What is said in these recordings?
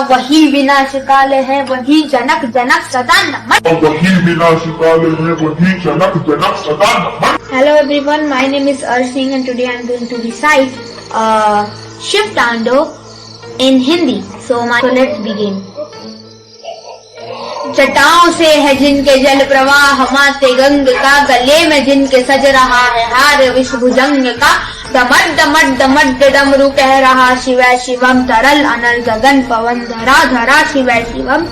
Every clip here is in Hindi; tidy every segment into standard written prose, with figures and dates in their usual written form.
वही विनाशकाल है वही जनक जनक सदा नमन। वही विनाशकाल है वही जनक जनक सदा नमन। Hello everyone, my name is Arsing and today I am going to recite Shiv Tando in Hindi. So let's begin. जटाओं से है जिनके जल प्रवाह माते गंग का, गले में जिनके सज रहा है हार विश्वभुजंग का, दमट दमट दमट डमरू कह रहा शिवै शिवम, तरल अनल गगन पवन धरा धरा शिवै शिवम।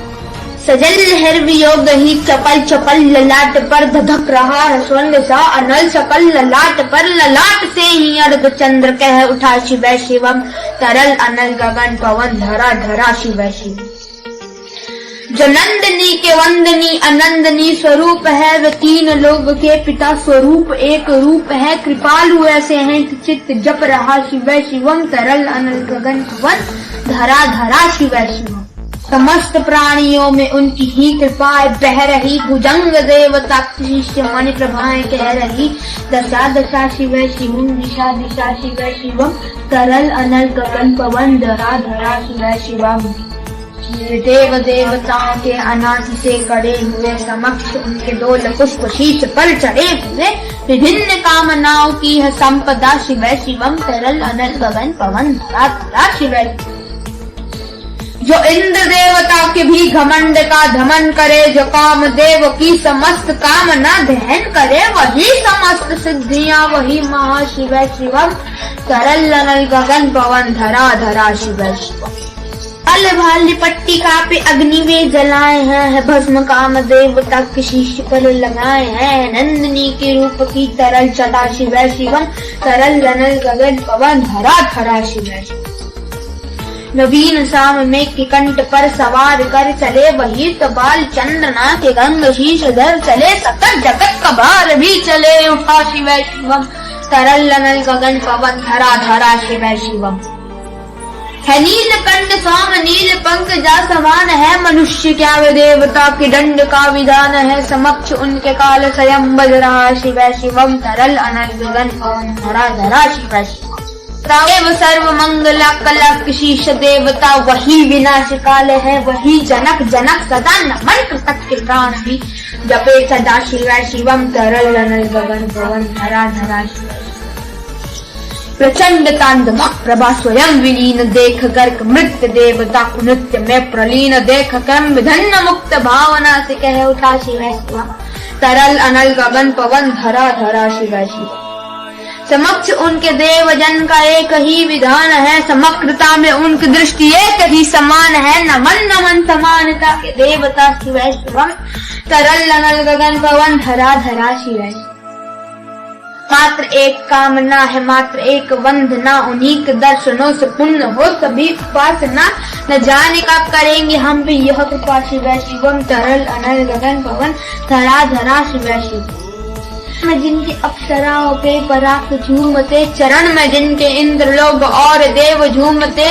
सजल लहर वियोग ही चपल चपल ललाट पर धधक रहा है स्वर्ण सा अनल सकल ललाट पर, ललाट से ही अर्ध चंद्र कह उठा शिवै शिवम, तरल अनल गगन पवन धरा धरा शिवै शिवम। जो नंदनी के वंदनी अनंदनी स्वरूप है, वे तीन लोग के पिता स्वरूप एक रूप है, कृपालु ऐसे हैं चित्त जप रहा शिवै शिवम, तरल अनल गगन पवन धरा धरा शिवै शिवम। समस्त प्राणियों में उनकी ही कृपा बह रही, भुजंग देवता शिष्य मन प्रभाएं कह रही, दशा दशा शिवै शिवम, दिशा दिशा शिवै शिवम, तरल अनल गगन पवन धरा धरा शिवै शिवम। देव देवताओं के अनाथ से कड़े हुए, समक्ष उनके दो पुष्प शीश पर चढ़े हुए, विभिन्न कामनाओं की है संपदा शिवै शिवम, तरल अनल गगन पवन धरा धरा शिवै। जो इंद्र देवता के भी घमंड का धमन करे, जो काम देव की समस्त कामना दहन करे, वही समस्त सिद्धियां वही महाशिवै शिवम, तरल अनल गगन पवन धरा धरा शिवै शिवम। अल भाल पट्टिका पे अग्नि वे जलाए हैं, भस्म काम देवता के शीश पर लगाए हैं, नंदिनी के रूप की तरल चटा शिवै शिवम, तरल अनल गगन पवन धरा धरा शिवै शिवम। नवीन शाम में के कंठ पर सवार कर चले, वही तो बाल चंद्रना के गंग शीश धर चले, सकल जगत का भार भी चले उठा शिवै शिवम, तरल अनल गगन पवन धरा धरा शिवै शिवम। है नील कंठ स्वाम नील पंख जा समान है, मनुष्य क्या वे देवता के दंड का विधान है, समक्ष उनके काल स्वयं बज रहा शिवै शिवम, तरल अनल गगन पवन धरा धरा शिवै शिवम। देव सर्व मंगला कलक शीश देवता, वही विनाशकाल है वही जनक जनक सदा नमन, कृतक के प्राण भी जपे सदा शिवै शिवम, तरल अनल गगन पवन धरा धरा शिवै। प्रचंड तांडव प्रभा स्वयं विलीन, देख गर्क मृत्य देवता को नृत्य में प्रलीन, देख कर्म धन्य मुक्त भावना से कह उठा शिवै शिवम, तरल अनल गगन पवन धरा धरा शिवै शिवम। समक्ष उनके देवजन का एक ही विधान है, समग्रता में उनकी दृष्टि एक ही समान है, नमन नमन समानता के देवता शिवै शिवम, तरल अनल गगन पवन धरा धरा शिवै। मात्र एक कामना है मात्र एक वंदना, उन्हीं के दर्शनों से पुण्य हो सभी उपासना, न जाने का करेंगे हम भी यह कृपा शिवै शिवम, तरल अनल गगन पवन धरा धरा शिवै शिवम। में जिनके अप्सराओं पे पराग झूमते, चरण में जिनके इंद्र लोग और देव झूमते,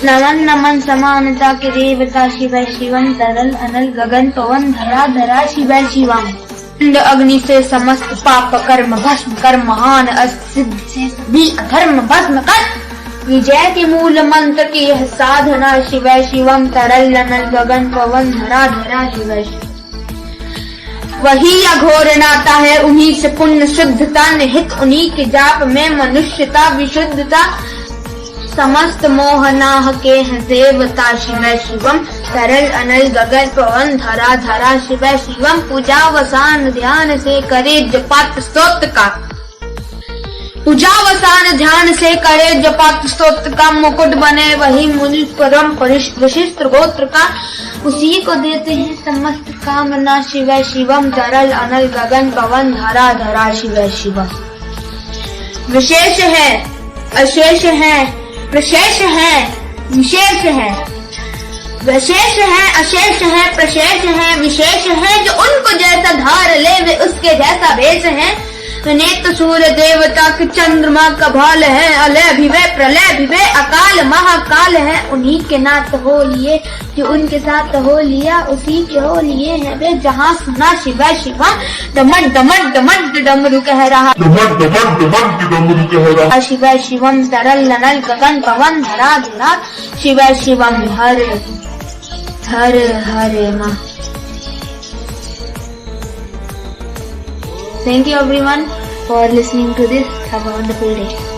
नमन नमन समानता के देवता शिवै शिवम, तरल अनल गगन पवन धरा धरा शिवै शिवम। अग्नि से समस्त पाप कर्म भस्म कर, महान सिद्ध से सभी अधर्म भस्म कर, विजय के मूल मंत्र की यह साधना शिवै शिवम, तरल अनल गगन पवन धरा धरा शिवै शिवम। वही अघोर नाता है उन्हीं से पुण्य शुद्धता, निहित उन्हीं के जाप में मनुष्यता विशुद्धता, समस्त मोहनाह के हैं देवता शिवै शिवम, तरल अनल गगन पवन धरा धरा शिवै शिवम। पूजा वसान ध्यान से करे जपात स्तोत्र का, पूजा वसान ध्यान से करे जपात स्तोत्र का, मुकुट बने वही मुनि परम वशिष्ठ गोत्र का, उसी को देते हैं समस्त कामना शिवै शिवम, तरल अनल गगन पवन धरा धरा शिवै शिवम। विशेष है अशेष है प्रशेष है विशेष है, विशेष है अशेष है प्रशेष है विशेष है, जो उनको जैसा धार ले वे उसके जैसा भेष है, नेत्र सूर्य देवता के चंद्रमा का भाल है, अलय भिवे प्रलय भिवे अकाल महाकाल है, उन्हीं के नाथ हो लिए जो उनके साथ हो लिया, उसी के हो लिए है वे जहाँ सुना शिवै शिवम, डमट डमट डमट डमरू कह रहा, डमट डमट डमट डमरू कह रहा, शिवै शिवम, तरल अनल गगन पवन धरा धरा शिवै शिवम। हरे हर हरे मा। Thank you everyone for listening to this. Have a wonderful day.